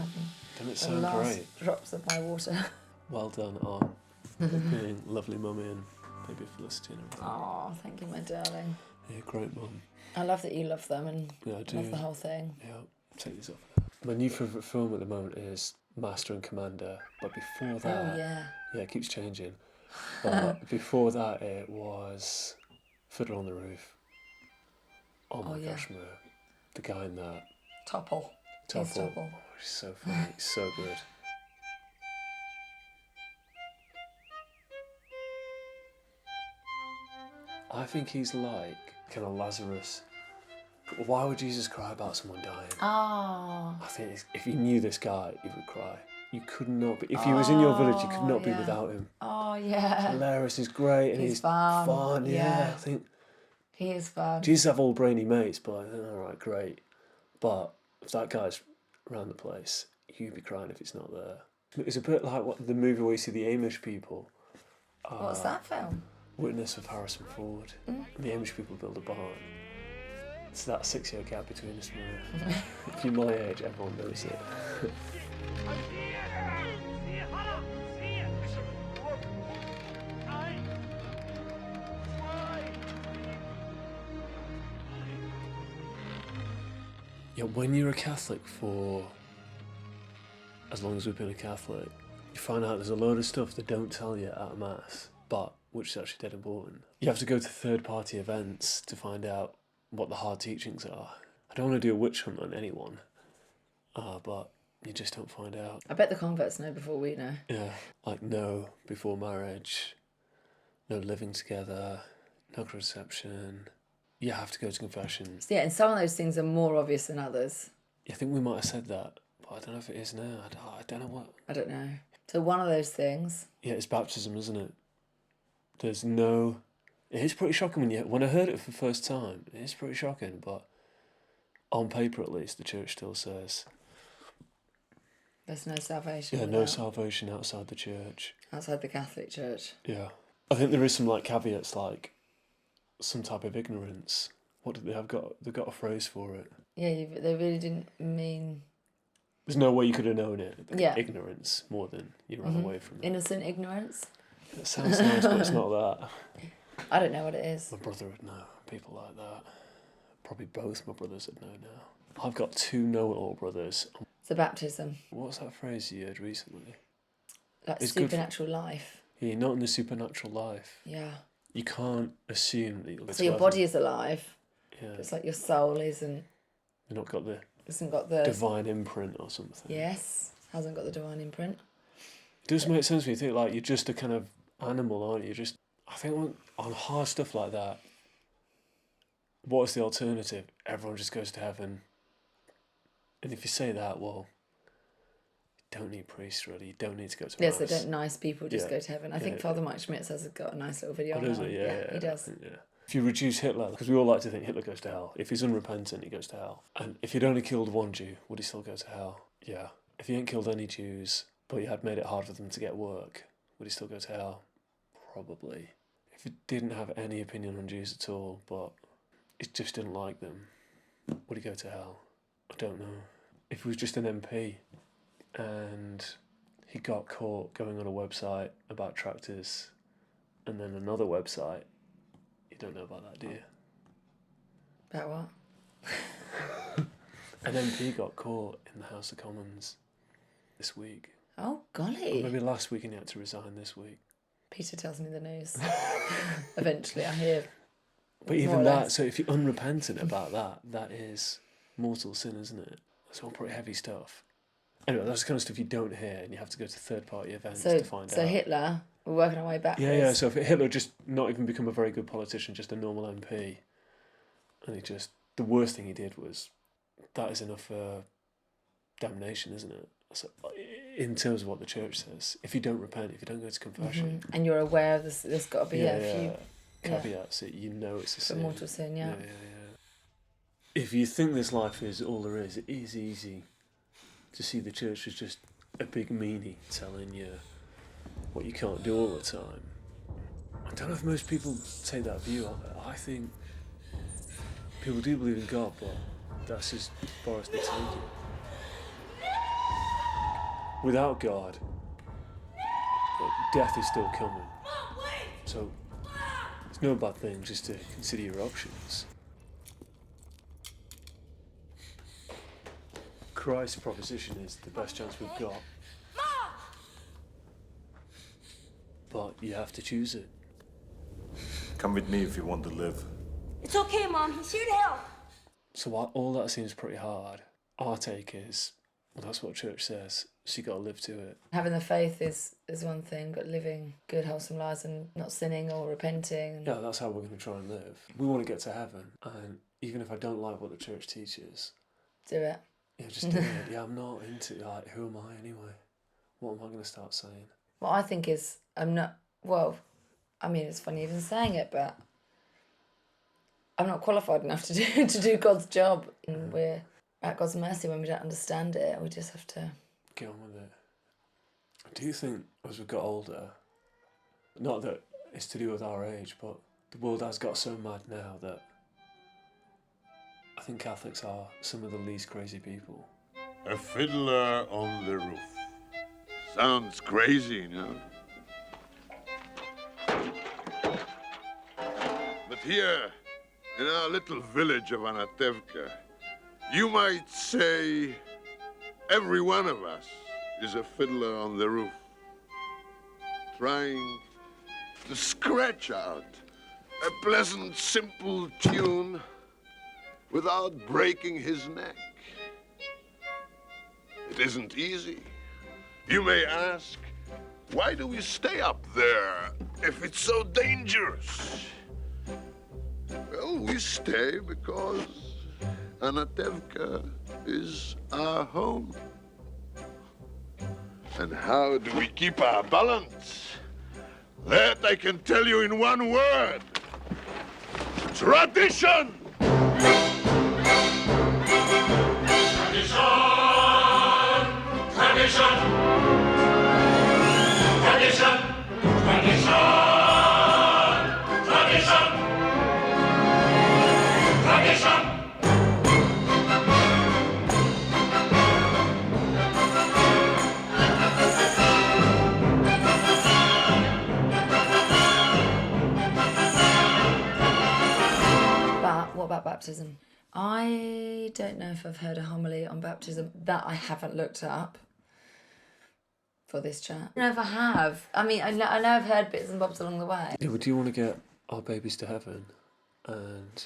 having Doesn't it the sound last great? drops of my water. Well done on being lovely mummy and baby Felicity and everything. Oh, thank you, my darling. Yeah, great mum. I love that you love them and Yeah, I do. love the whole thing. Yeah, take these off. My new favourite film at the moment is Master and Commander, but before that... Oh, yeah. Yeah, it keeps changing. But before that, it was Fiddler on the Roof. Oh my gosh, man. The guy in that. Topple. Topple. He's Topple. Oh, he's so funny. He's so good. I think he's like kind of Lazarus. Why would Jesus cry about someone dying? Oh. I think if you knew this guy, he would cry. You could not be. If he was in your village, you could not be without him. Oh, yeah. Hilarious. He's great. And he's fun. Yeah, I think he is fun. Jesus have all brainy mates, but I think, all right, great. But if that guy's around the place, you'd be crying if it's not there. It's a bit like the movie where you see the Amish people. What's that film? Witness of Harrison Ford. The Amish people build a barn. It's that 6-year gap between us, man. If you're my age, everyone knows it. Yeah, when you're a Catholic for as long as we've been a Catholic, you find out there's a load of stuff they don't tell you at Mass, but which is actually dead important. You have to go to third-party events to find out what the hard teachings are. I don't want to do a witch hunt on anyone, but you just don't find out. I bet the converts know before we know. Yeah, like no before marriage, no living together, no contraception. You have to go to confession. Yeah, and some of those things are more obvious than others. I think we might have said that, but I don't know if it is now. I don't know what. I don't know. So one of those things. Yeah, it's baptism, isn't it? There's no... It is pretty shocking when I heard it for the first time. It is pretty shocking, but on paper at least, the church still says... There's no salvation. Yeah, no salvation outside the church. Outside the Catholic Church. Yeah. I think there is some caveats, like some type of ignorance. What did they have got? They've got a phrase for it. Yeah, they really didn't mean... There's no way you could have known it. Yeah. Ignorance more than you ran away from it. Innocent ignorance? It sounds nice, but it's not that. I don't know what it is. My brother would know. People like that. Probably both my brothers would know now. I've got 2 know-it-all brothers. It's a baptism. What's that phrase you heard recently? Like it's supernatural life. Yeah, not in the supernatural life. Yeah. You can't assume that you'll... So your body is alive. Yeah. It's like your soul isn't... You've not got the... Hasn't got the... divine imprint or something. Yes. Hasn't got the divine imprint. It does make sense when you think like you're just a kind of animal, aren't you? Just, I think on hard stuff like that, what's the alternative? Everyone just goes to heaven. And if you say that, well, you don't need priests really. You don't need to go to Yes, Mass. they don't. Nice people just go to heaven. I think Father Mike Schmitz has got a nice little video on does that. it? Yeah, he does. Yeah. If you reduce Hitler, because we all like to think Hitler goes to hell. If he's unrepentant, he goes to hell. And if he'd only killed one Jew, would he still go to hell? Yeah. If he ain't killed any Jews, but he had made it hard for them to get work, would he still go to hell? Probably. If he didn't have any opinion on Jews at all, but he just didn't like them, would he go to hell? I don't know. If he was just an MP and he got caught going on a website about tractors and then another website, you don't know about that, do you? About what? An MP got caught in the House of Commons this week. Oh, golly. Or maybe last week and he had to resign this week. Peter tells me the news. Eventually I hear. But even that, so if you're unrepentant about that, that is mortal sin, isn't it? That's all pretty heavy stuff. Anyway, that's the kind of stuff you don't hear and you have to go to third-party events to find out. So Hitler, we're working our way backwards. Yeah, so if Hitler just not even become a very good politician, just a normal MP, and the worst thing he did was, that is enough damnation, isn't it? So, in terms of what the church says, if you don't repent, if you don't go to confession... Mm-hmm. And you're aware of this, there's got to be a few... caveats, you know it's a sin. A mortal sin, yeah. If you think this life is all there is, it is easy to see the church as just a big meanie telling you what you can't do all the time. I don't know if most people take that view. I think people do believe in God, but that's just as far as they take it. without God, death is still coming. So it's no bad thing just to consider your options. Christ's proposition is the best chance we've got. But you have to choose it. Come with me if you want to live. It's okay, Mom. He's here to help. So while all that seems pretty hard, our take is, well, that's what church says, so you got to live to it. Having the faith is one thing, but living good, wholesome lives and not sinning or repenting. Yeah, that's how we're going to try and live. We want to get to heaven, and even if I don't like what the church teaches, Do it. yeah, just do it. Yeah, I'm not into, like, who am I anyway? What am I going to start saying? What I think is, it's funny even saying it, but I'm not qualified enough to do God's job. And we're at God's mercy when we don't understand it. We just have to get on with it. Do you think as we've got older, not that it's to do with our age, but the world has got so mad now that I think Catholics are some of the least crazy people? A fiddler on the roof. Sounds crazy, no? But here, in our little village of Anatevka, you might say every one of us is a fiddler on the roof, trying to scratch out a pleasant, simple tune without breaking his neck. It isn't easy. You may ask, why do we stay up there if it's so dangerous? Well, we stay because Anatevka is our home. And how do we keep our balance? That I can tell you in one word. Tradition! But what about baptism? I don't know if I've heard a homily on baptism that I haven't looked up for this chat. I don't know if I have. I know I've heard bits and bobs along the way. Yeah, but do you want to get our babies to heaven? And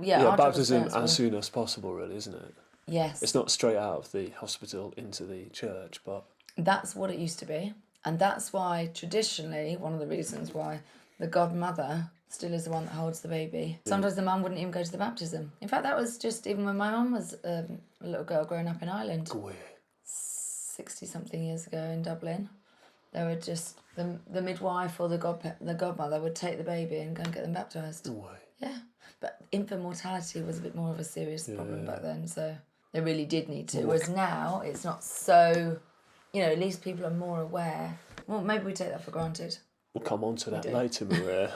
Yeah, our baptism job as soon as possible, really, isn't it? Yes. It's not straight out of the hospital into the church, but That's what it used to be. And that's why, traditionally, one of the reasons why the godmother still is the one that holds the baby. Sometimes the mum wouldn't even go to the baptism. In fact, that was just even when my mum was a little girl growing up in Ireland, 60-something years ago in Dublin. They would just, the midwife or the godmother would take the baby and go and get them baptised. no way. Yeah. But infant mortality was a bit more of a serious problem back then, so they really did need to. Whereas now, it's not so, at least people are more aware. Well, maybe we take that for granted. We'll come on to that later, Maria.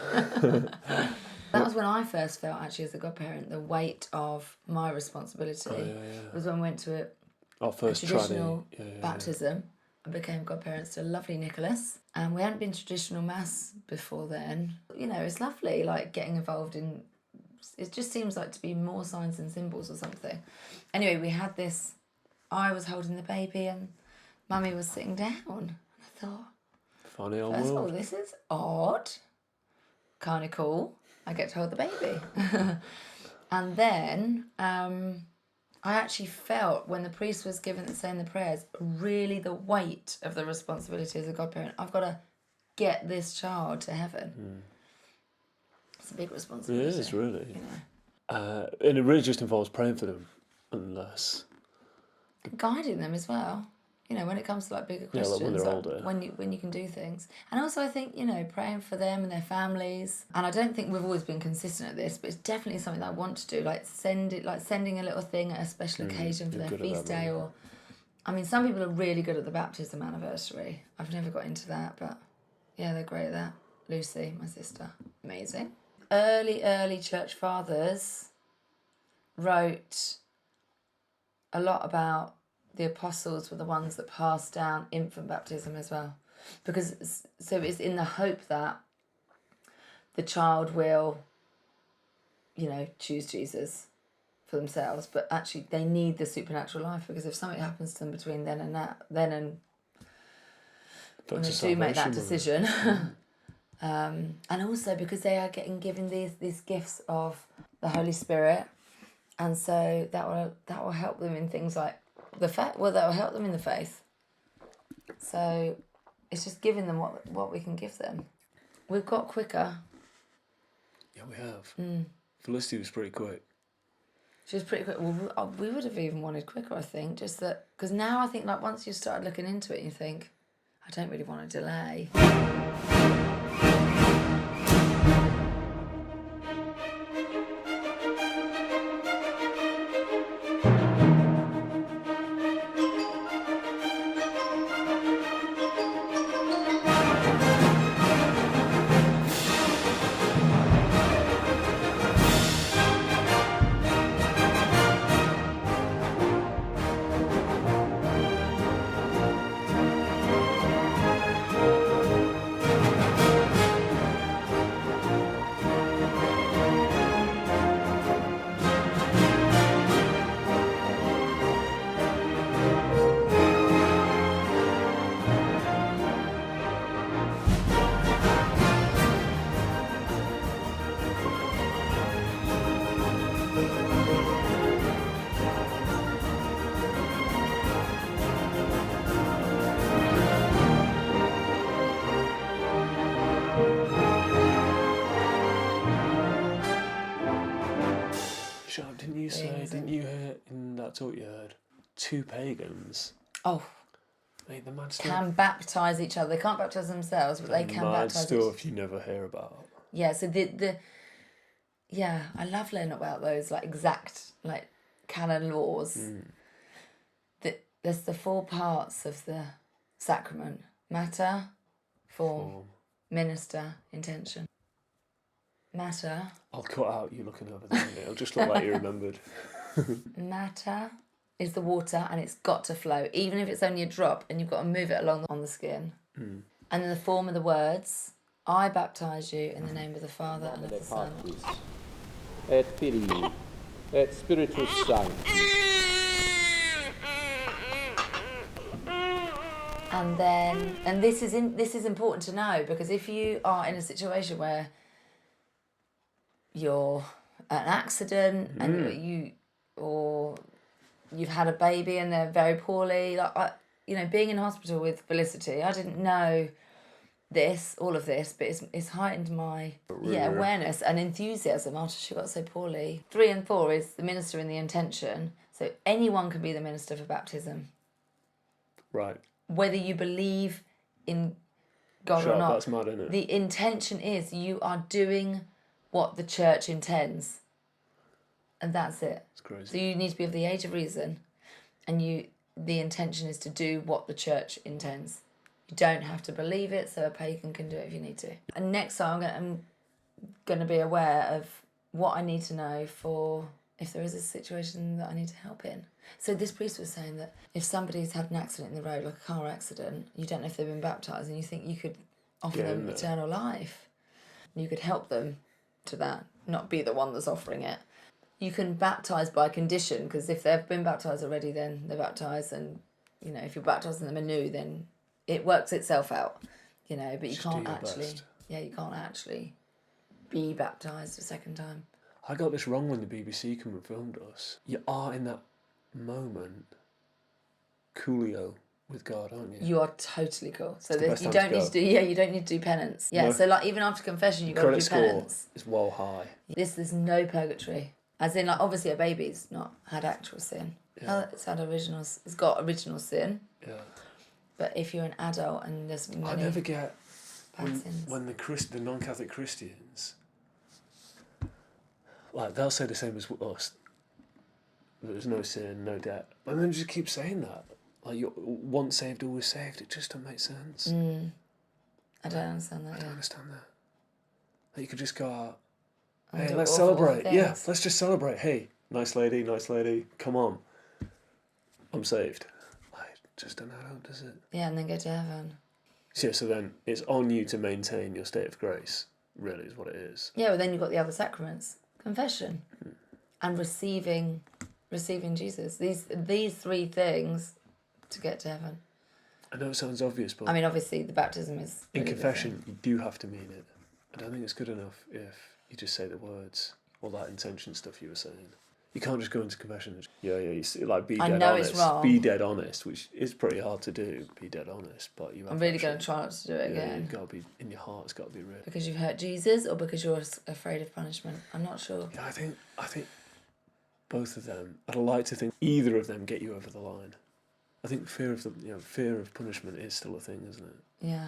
That was when I first felt, actually, as a godparent, the weight of my responsibility. Was when we went to Our first traditional baptism and became godparents to lovely Nicholas. And we hadn't been to traditional mass before then. It's lovely, like, getting involved in... It just seems like to be more signs and symbols or something. Anyway, we had this... I was holding the baby and Mummy was sitting down. And I thought... Funny old First of all, world. this is odd. Kind of cool. I get to hold the baby. And then I actually felt, when the priest was saying the prayers, really the weight of the responsibility as a godparent. I've got to get this child to heaven. It's a big responsibility. It is, really. And it really just involves praying for them, unless... Guiding them as well. When it comes to like bigger questions, when they're older. when you can do things. And also I think, praying for them and their families. And I don't think we've always been consistent at this, but it's definitely something that I want to do. Like sending a little thing at a special occasion for their feast day or... some people are really good at the baptism anniversary. I've never got into that, but yeah, they're great at that. Lucy, my sister. Amazing. Early church fathers wrote a lot about the apostles were the ones that passed down infant baptism as well. Because, so it's in the hope that the child will, choose Jesus for themselves, but actually they need the supernatural life, because if something happens to them between then and when they do make that decision, and also because they are getting given these gifts of the Holy Spirit, and so that will help them in things like that will help them in the faith. So it's just giving them what we can give them. We've got quicker. Yeah, we have. Felicity was pretty quick. She was pretty quick. Well, we would have even wanted quicker, I think, just that, because now I think like once you started looking into it, you think, I don't really want to delay. Didn't you hear in that talk you heard 2 pagans? Oh, Mate, the mad can baptise each other. They can't baptise themselves, but they can baptise each other. Stuff you never hear about. Yeah, so I love learning about those exact canon laws. There's the 4 parts of the sacrament: matter, form, minister, intention. Matter. I'll cut out you looking over there. It'll just look like you remembered. Matter is the water, and it's got to flow, even if it's only a drop, and you've got to move it along on the skin. And then the form of the words: I baptise you in the name of the Father and of the Son. Et Filii, et Spiritus Sancti. And this is important to know, because if you are in a situation where you're an accident and you've had a baby and they're very poorly, being in hospital with Felicity, I didn't know all of this, but it's heightened my awareness and enthusiasm after she got so poorly. 3 and 4 is the minister and the intention, so anyone can be the minister for baptism. Right. Whether you believe in God or not. That's mad, isn't it? The intention is you are doing what the church intends. And that's it. It's crazy. So you need to be of the age of reason, and the intention is to do what the church intends. You don't have to believe it, so a pagan can do it if you need to. And next time I'm going to be aware of what I need to know for if there is a situation that I need to help in. So this priest was saying that if somebody's had an accident in the road, like a car accident, you don't know if they've been baptised, and you think you could offer them eternal life. You could help them to that, not be the one that's offering it. You can baptise by condition, because if they've been baptised already, then they're baptised, and if you're baptising them anew, then it works itself out, but you can't actually be baptised a second time. I got this wrong when the BBC came and filmed us. You are in that moment coolio with God, aren't you? You are totally cool. So you don't need to do you don't need to do penance. Yeah, no. So even after confession, you've got to do penance. It's well high. There's no purgatory. As in, obviously a baby's not had actual sin. Yeah. It's got original sin. Yeah. But if you're an adult and there's many I never get sins. when the non-Catholic Christians, they'll say the same as us. There's no sin, no debt. And then just keep saying that. You're once saved, always saved. It just doesn't make sense. I don't understand that. I don't understand that. You could just go out. And hey, let's celebrate. Yeah, let's just celebrate. Hey, nice lady, come on. I'm saved. just an adult, does it? Yeah, and then go to heaven. Yeah, so then it's on you to maintain your state of grace, really, is what it is. Yeah, well, then you've got the other sacraments. Confession. And receiving Jesus. These three things to get to heaven. I know it sounds obvious, but... I mean, obviously, the baptism is... in confession, you do have to mean it. I don't think it's good enough if you just say the words, all that intention stuff you were saying. You can't just go into confession and you see, like, be dead honest. I know it's wrong. Be dead honest, which is pretty hard to do, be dead honest, but you have I'm really going to try not to do it again. You've got to be, in your heart, it's got to be real. Because you've hurt Jesus or because you're afraid of punishment? I'm not sure. Yeah, I think both of them. I'd like to think either of them get you over the line. I think fear of punishment is still a thing, isn't it? Yeah.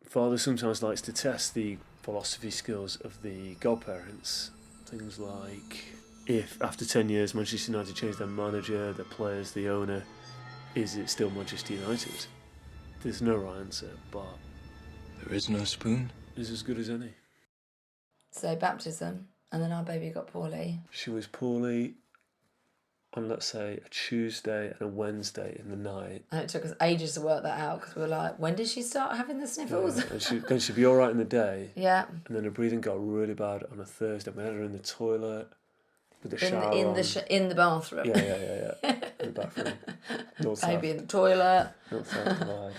Father sometimes likes to test the philosophy skills of the godparents. Things like, if after 10 years Manchester United change their manager, the players, the owner, is it still Manchester United? There's no right answer, but... there is no spoon? Is as good as any. So baptism, and then our baby got poorly. She was poorly on, let's say, a Tuesday and a Wednesday in the night. And it took us ages to work that out because we were like, when did she start having the sniffles? Yeah, and then she'd be all right in the day. Yeah. And then her breathing got really bad on a Thursday. We had her in the toilet with the shower on. In the bathroom. Yeah. In the bathroom. Baby in the toilet. North-south divide.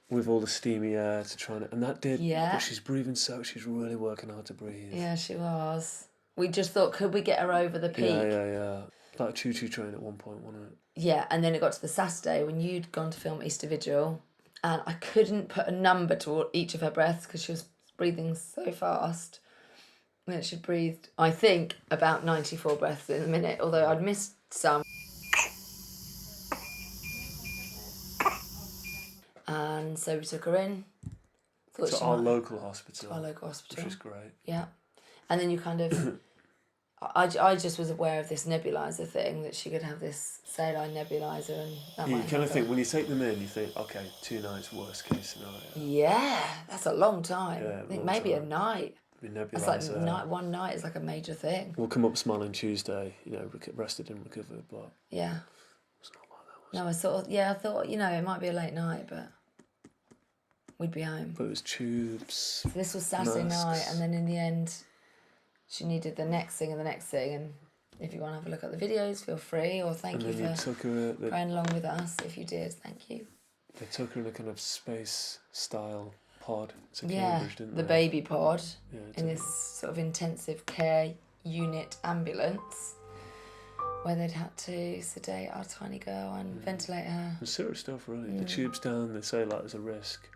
With all the steamy air to try and that did. Yeah. But she's breathing she's really working hard to breathe. Yeah, she was. We just thought, could we get her over the peak? Yeah. Like a choo-choo train at one point, wasn't it? Yeah, and then it got to the Saturday when you'd gone to film Easter Vigil, and I couldn't put a number to each of her breaths because she was breathing so fast. And then she breathed, I think, about 94 breaths in a minute, although I'd missed some. And so we took her in. To our local hospital. Which was great. Yeah. And then you kind of... I just was aware of this nebulizer thing, that she could have this saline nebulizer, and that You kind of think, when you take them in, you think, okay, 2 nights, worst case scenario. Yeah, that's a long time. Yeah, I think maybe time. a night. It's like one night is like a major thing. We'll come up smiling Tuesday, rested and recovered, but... yeah. It's not like that, was I thought, it might be a late night, but we'd be home. But it was tubes. So this was Saturday night, and then in the end... she needed the next thing, and if you want to have a look at the videos, feel free, or thank you for praying along with us. If you did, thank you. They took her in a kind of space-style pod to Cambridge, didn't they? The baby pod, Yeah, in this sort of intensive care unit ambulance, where they'd had to sedate our tiny girl and ventilate her. And serious stuff, really. The tube's down, they say, like, there's a risk.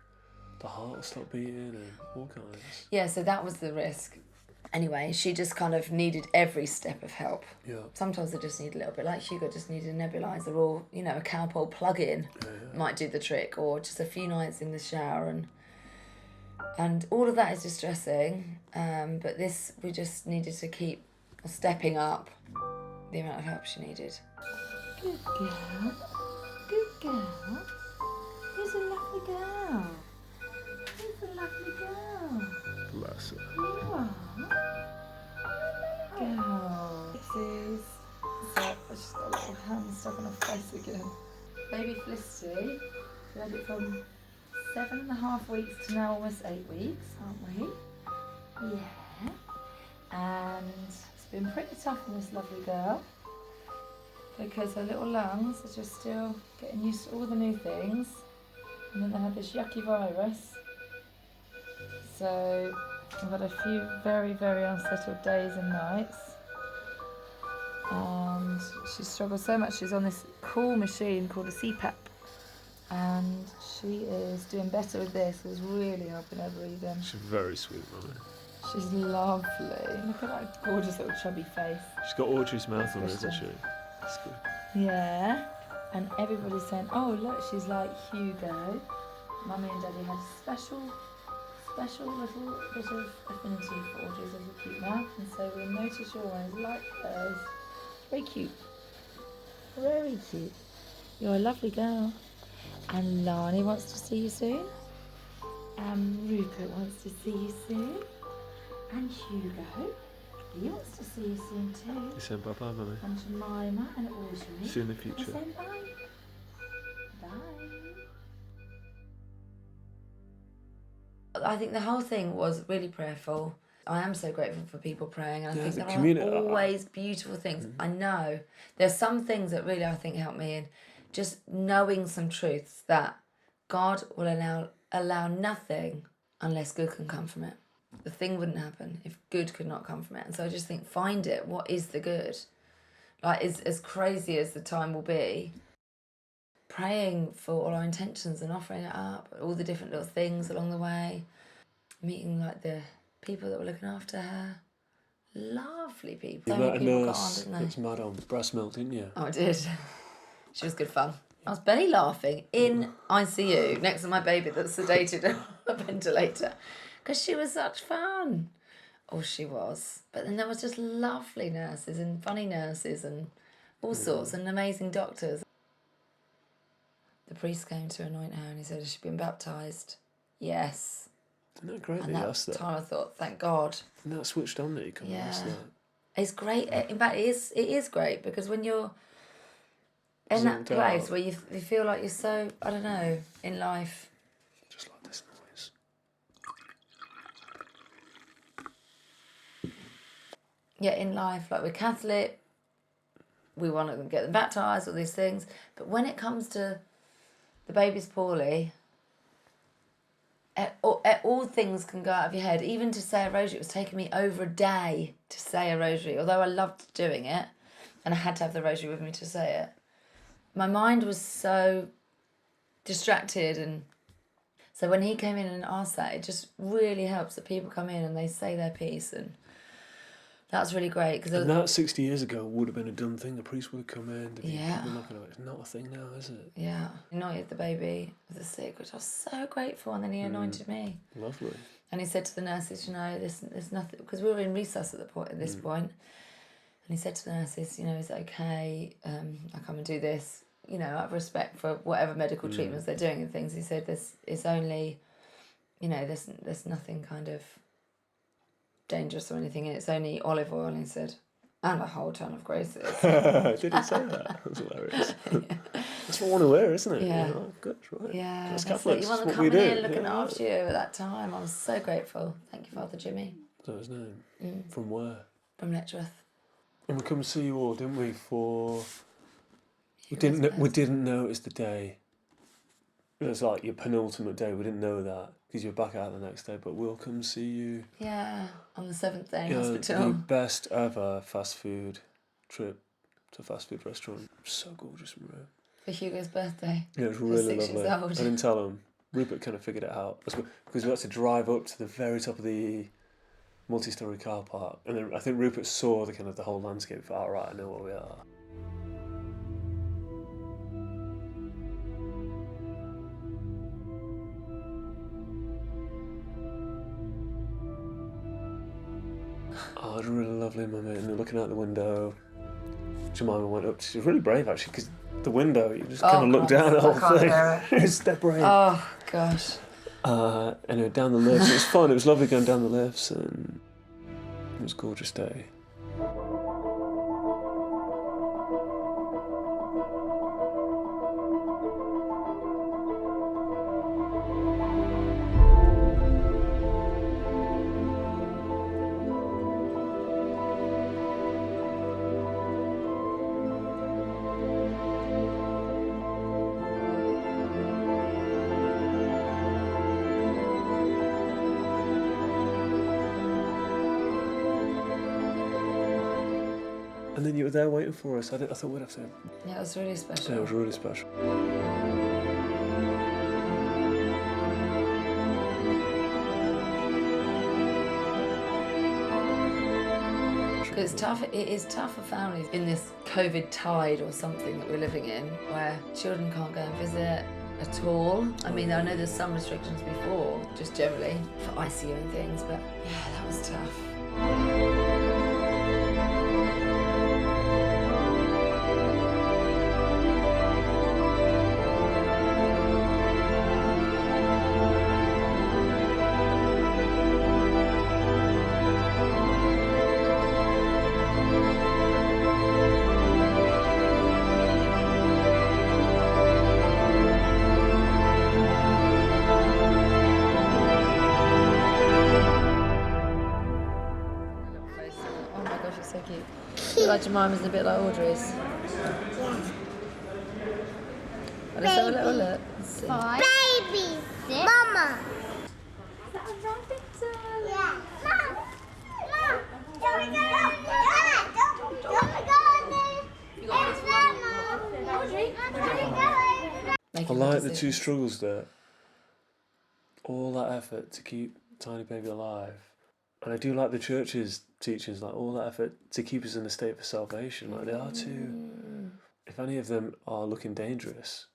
The heart will stop beating and all kinds. Yeah, so that was the risk. Anyway, she just kind of needed every step of help. Yeah. Sometimes they just need a little bit, like Hugo just needed a nebulizer, or, a Calpol plug-in might do the trick, or just a few nights in the shower, and all of that is distressing, but this, we just needed to keep stepping up the amount of help she needed. Good girl. Good girl. Who's a lovely girl? Who's a lovely girl? Bless her. You are. Girl. This is... I just got a little hand stuck on her face again. Baby Felicity. We had it from 7.5 weeks to now almost 8 weeks, aren't we? Yeah. And it's been pretty tough on this lovely girl, because her little lungs are just still getting used to all the new things. And then they had this yucky virus. So I've had a few very, very unsettled days and nights. And she struggles so much. She's on this cool machine called a CPAP. And she is doing better with this. It's really helping her breathing. She's very sweet, right? She's lovely. Look at that gorgeous little chubby face. She's got Audrey's mouth on her, isn't she? That's good. Yeah. And everybody's saying, oh, look, she's like Hugo. Mummy and Daddy had a special little bit of affinity for Audrey's little cute mouth, and so we'll notice your one is like hers. Very cute. Very cute. You're a lovely girl. And Lani wants to see you soon. Rupert wants to see you soon. And Hugo, he wants to see you soon too. You said bye-bye, Mummy. And Jemima and Audrey. See you in the future. Say bye. Bye. I think the whole thing was really prayerful. I am so grateful for people praying, and I think the there community- are always beautiful things. I know there's some things that really I think help me in just knowing some truths that God will allow nothing unless good can come from it. The thing wouldn't happen if good could not come from it. And so I just think, find it. What is the good? Like, as crazy as the time will be, praying for all our intentions and offering it up, all the different little things along the way, meeting like the people that were looking after her. Lovely people. You So met many a people nurse gone, didn't that's they? mad on breast milk, didn't you? Oh, I did. She was good fun. I was belly laughing in ICU next to my baby that's sedated on a ventilator because she was such fun. Oh, she was. But then there was just lovely nurses and funny nurses and all sorts and amazing doctors. The priest came to anoint her and he said, has she been baptised? Yes. Isn't that great And that you that asked that? time I thought, thank God. Isn't that switched on that you come and ask that? It's great. In fact, it is great because when you're in that Zonked place out. where you feel like you're so, I don't know, in life. Just like this noise. Yeah, in life, like we're Catholic, we want to get them baptised, all these things. But when it comes to the baby's poorly, all things can go out of your head. Even to say a rosary, it was taking me over a day to say a rosary, although I loved doing it and I had to have the rosary with me to say it. My mind was so distracted, and so when he came in and asked that, it just really helps that people come in and they say their piece, and that's really great. And that 60 years ago would have been a done thing. The priest would have come in. Yeah. People looking at it. It's not a thing now, is it? Yeah, anointed the baby with the stick, which I was so grateful, and then he anointed me. Lovely. And he said to the nurses, there's nothing, because we were in recess at this point. And he said to the nurses, is it okay? I come and do this, out of respect for whatever medical treatments they're doing and things. He said, it's only, there's nothing kind of dangerous or anything, and it's only olive oil. And he said, and a whole ton of graces. Did he say that? That's hilarious. That's what I want to wear, isn't it? Yeah. Oh, good, right. Yeah, As that's Catholics, it. You want that's them what we coming do. in, looking after you at that time. I was so grateful. Thank you, Father Jimmy. Is that his name? From where? From Letchworth. And we come and see you all, didn't we? We Christmas. didn't notice the day. It was like your penultimate day. We didn't know that because you're back out the next day. But we'll come see you. Yeah, on the 7th day in Yeah, hospital. the best ever fast food trip to a fast food restaurant. So gorgeous, bro. For Hugo's birthday. Yeah, it was He really 6 years lovely. old. I didn't tell him. Rupert kind of figured it out because we had to drive up to the very top of the multi-storey car park, and then I think Rupert saw the whole landscape. Thought, all right, I know where we are. Oh, it was really lovely, my mate. And they're looking out the window. Jemima went up. She was really brave, actually, because the window, you just kind of look down the whole thing. It's that brave. Oh, gosh. Anyway, down the lifts. It was fun. It was lovely going down the lifts, and it was a gorgeous day. And then you were there waiting for us. I thought we'd have to. Yeah, it was really special. Yeah, it was really special. It's tough. It is tough for families in this COVID tide or something that we're living in, where children can't go and visit at all. I mean, I know there's some restrictions before, just generally for ICU and things, but yeah, that was tough. like Jemima's and a bit like Audrey's? Let's have a little look. Let's see. Baby, Mama. Is that a rabbit? Yeah. Mom. Don't we go in there? Don't we go in there? You got this one. Audrey. I like the two struggles there. All that effort to keep tiny baby alive. And I do like the church's teachings, like all that effort to keep us in a state of salvation. Like they are too. If any of them are looking dangerous,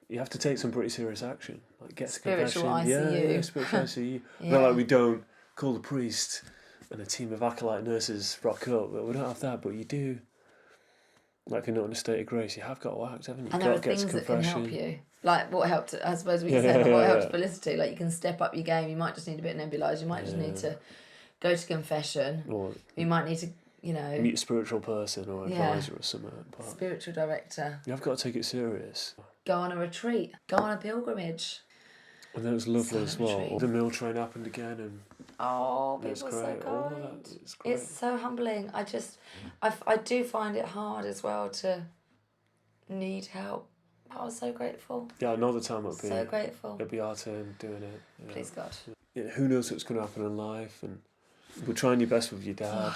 you have to take some pretty serious action. Like get to confession. ICU. Yeah, spiritual ICU. Yeah. Not like we don't call the priest and a team of acolyte nurses rock up, but we don't have that, but you do. Like if you're not in a state of grace, you have got to act, haven't you? And You've there are got to get things to that can confession. help you. Like what helped, I suppose we can Yeah, say, like, what yeah, helped yeah. Felicity. Like you can step up your game. You might just need a bit nebulised. You might just need to go to confession. Or You might need to, you know, meet a spiritual person or Yeah. advisor or something. But spiritual director. you have got to take it serious. Go on a retreat. Go on a pilgrimage. And that was lovely as well. Retreat. The mill train happened again, and Oh, it was people are so great. All of kind. that is great. It's so humbling. I do find it hard as well to need help. I was so grateful. Yeah, another time it'll be So grateful. it'll be our turn doing it. You know. Please God. Yeah, who knows what's going to happen in life, and we're trying your best with your dad.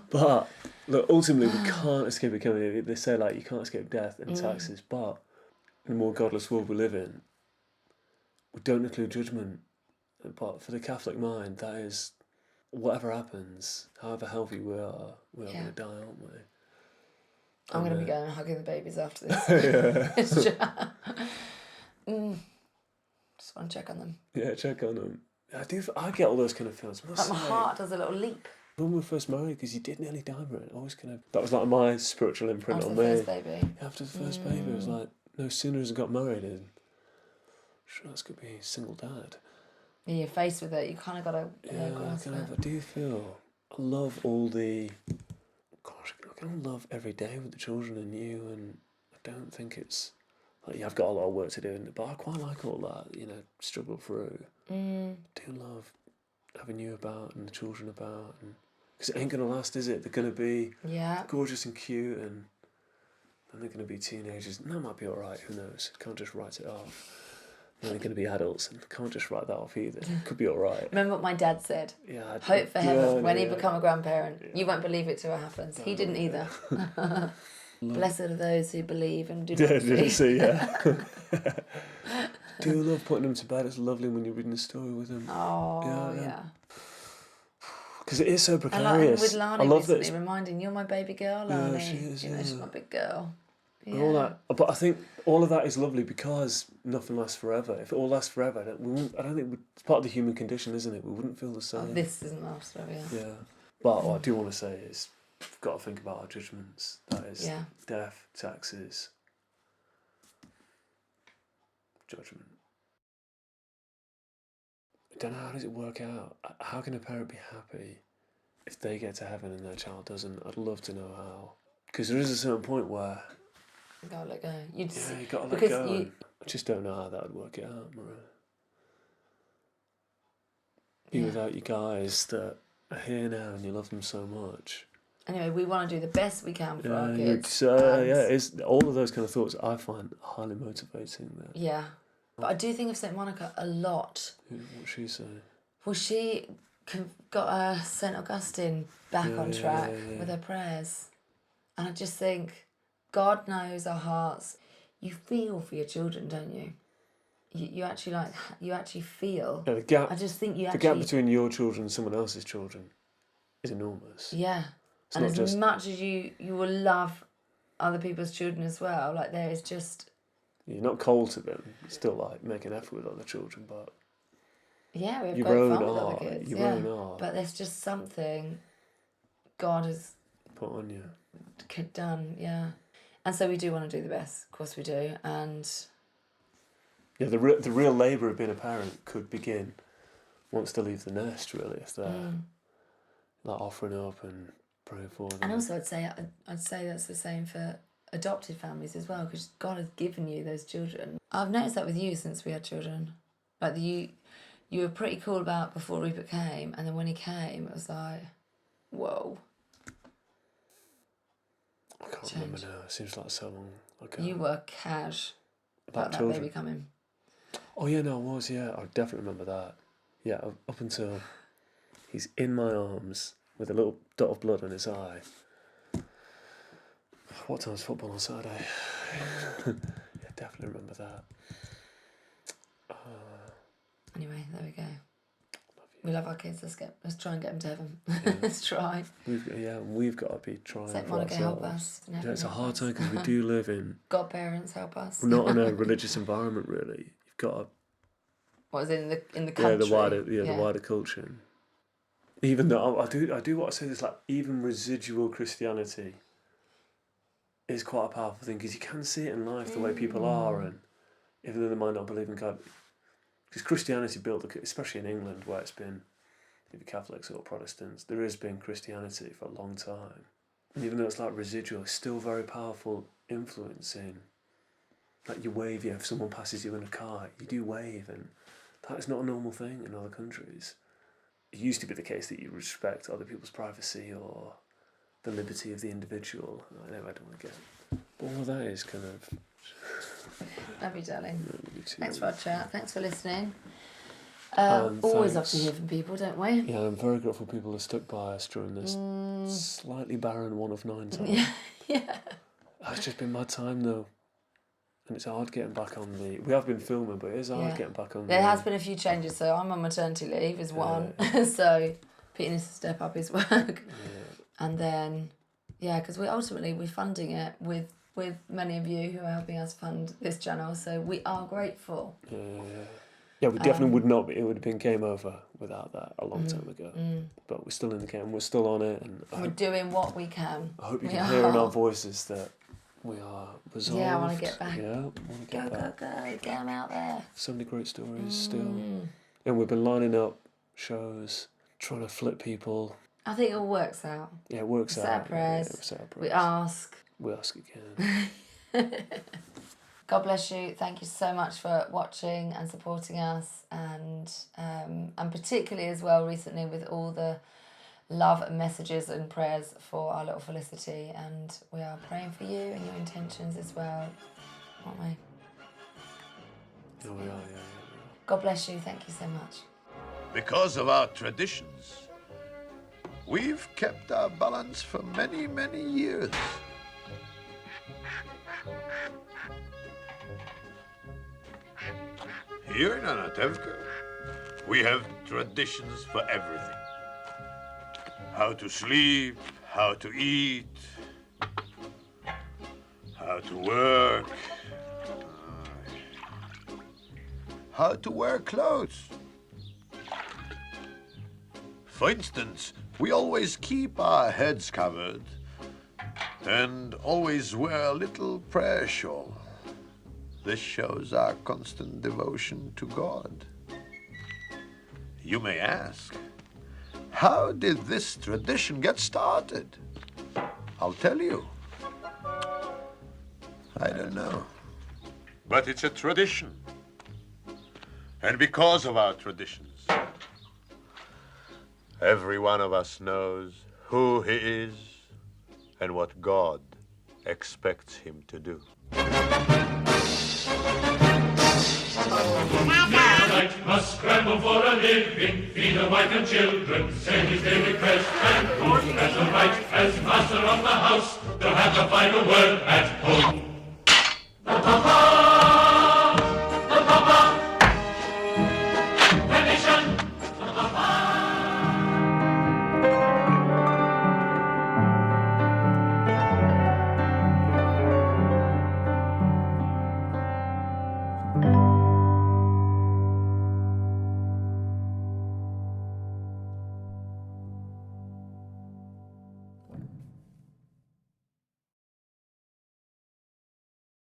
But look, ultimately we can't escape it. They say like you can't escape death and taxes, but in the more godless world we live in, we don't include judgment. But for the Catholic mind, that is whatever happens, however healthy we are Yeah. going to die, aren't we? I'm going to be going and hugging the babies after this. Just want to check on them. Yeah, check on them. I get all those kind of feelings. Like my heart does a little leap. When we were first married, because you did nearly die, Maria. Always kind of that was like my spiritual imprint After on the me. first baby. After the first baby, it was like no sooner as I got married, and sure, that's gonna be a single dad. Yeah, you're faced with it. You kind of got to Yeah, grasp I it. do feel. I love all the. Gosh, I kind of love every day with the children and you, and I don't think it's like I've got a lot of work to do, but I quite like all that. You know, struggle through. I do love having you about and the children about, and because it ain't gonna last, is it? They're gonna be Yeah. gorgeous and cute, and then they're gonna be teenagers, and that might be all right. Who knows? Can't just write it off. Then they're gonna be adults, and can't just write that off either. Could be all right. Remember what my dad said? Yeah. Hope for heaven. When he yeah. become a grandparent, you won't believe it till it happens. He didn't either. Blessed are those who believe and do not see. See, yeah. Do you love putting them to bed? It's lovely when you're reading a story with them. Oh, yeah. Because it is so And like precarious. with Lani I love that. recently, reminding you're my baby girl, Lani. she is, you know, she's yeah. my big girl. And all that, but I think all of that is lovely because nothing lasts forever. If it all lasts forever, I don't think it's part of the human condition, isn't it? We wouldn't feel the same. Oh, this isn't last forever, yeah. Yeah, but what I do want to say is, we've got to think about our judgments. That is death, taxes, judgment. I don't know, how does it work out? How can a parent be happy if they get to heaven and their child doesn't? I'd love to know how. Because there is a certain point where You gotta let go. you gotta let because go. you- I just don't know how that would work it out, Maria. Be without you guys that are here now and you love them so much. Anyway, we want to do the best we can for our kids. It's all of those kind of thoughts I find highly motivating. That Yeah. But I do think of St. Monica a lot. what she say. Well, she got St. Augustine back on track with her prayers. And I just think, God knows our hearts. You feel for your children, don't you? You actually feel. Yeah, the gap. I just think you the actually. gap between your children and someone else's children is enormous. Yeah. It's And not as just much as you will love other people's children as well, like there is just. you're not cold to them. You still like make an effort with other children, but Yeah, we have your great own fun with art, other kids. your yeah. own art. But there's just something God has put on you. done, yeah. And so we do want to do the best, of course we do. And Yeah, the real labour of being a parent could begin once they leave the nest, really, if they're like offering up and praying for them. and also I'd say that's the same for adopted families as well, because God has given you those children. I've noticed that with you since we had children. Like you were pretty cool about before Rupert came, and then when he came, it was like, whoa. I can't remember now. It seems like so long ago. You were cash About that children. baby coming. Oh yeah, no, I was. Yeah, I definitely remember that. Yeah, up until he's in my arms with a little dot of blood on his eye. What time's football on Saturday? Yeah, definitely remember that. Anyway, there we go. We love our kids. Let's try and get them to heaven. Let's try. We've got to be trying Saint for Monica ourselves. help us. Yeah, it's a hard time because we do live in Godparents help us. we're not in a religious environment really. You've got to What is it in the country? the wider culture. Even though I do what I say is like even residual Christianity is quite a powerful thing because you can see it in life the way people are, and even though they might not believe in God, because Christianity built, especially in England where it's been, either Catholics or Protestants, there has been Christianity for a long time, and even though it's like residual, it's still very powerful influence in. Like you wave, if someone passes you in a car, you do wave, and that is not a normal thing in other countries. It used to be the case that you respect other people's privacy or the liberty of the individual. I know I don't want to get... But all of that is kind of... Love you, darling. You too. Thanks for our chat. Thanks for listening. Always love thanks. to hear from people, don't we? Yeah, I'm very grateful people have stuck by us during this slightly barren 1 of 9 time. Yeah. It's just been my time though. And it's hard getting back on the... We have been filming, but it is hard getting back on There has been a few changes, so I'm on maternity leave is one. So Pete needs to step up his work. Yeah. And then, because we're funding it with many of you who are helping us fund this channel, so we are grateful. Yeah, we definitely would not be. It would have been game over without that a long time ago. But we're still in the game. We're still on it, and we're doing what we can. I hope you can hear in our voices that we are resolved. Yeah, I want to get back. Yeah, I want to get back. Go! Get them out there. So many great stories still, and we've been lining up shows, trying to flip people. I think it all works out. Yeah, it works out. Say our prayers. Yeah, we say our prayers. We ask. We ask again. God bless you. Thank you so much for watching and supporting us, and particularly as well recently with all the love and messages and prayers for our little Felicity, and we are praying for you and your intentions as well, aren't we? Oh, we are, yeah. God bless you. Thank you so much. Because of our traditions, we've kept our balance for many, many years. Here in Anatevka, we have traditions for everything. How to sleep, how to eat, how to work, how to wear clothes. For instance, we always keep our heads covered and always wear a little prayer shawl. This shows our constant devotion to God. You may ask, how did this tradition get started? I'll tell you. I don't know. But it's a tradition. And because of our traditions, every one of us knows who he is and what God expects him to do. Night must scramble for a living, feed a wife and children, send his daily prayers, and who has the right, as master of the house, to have the final word at home.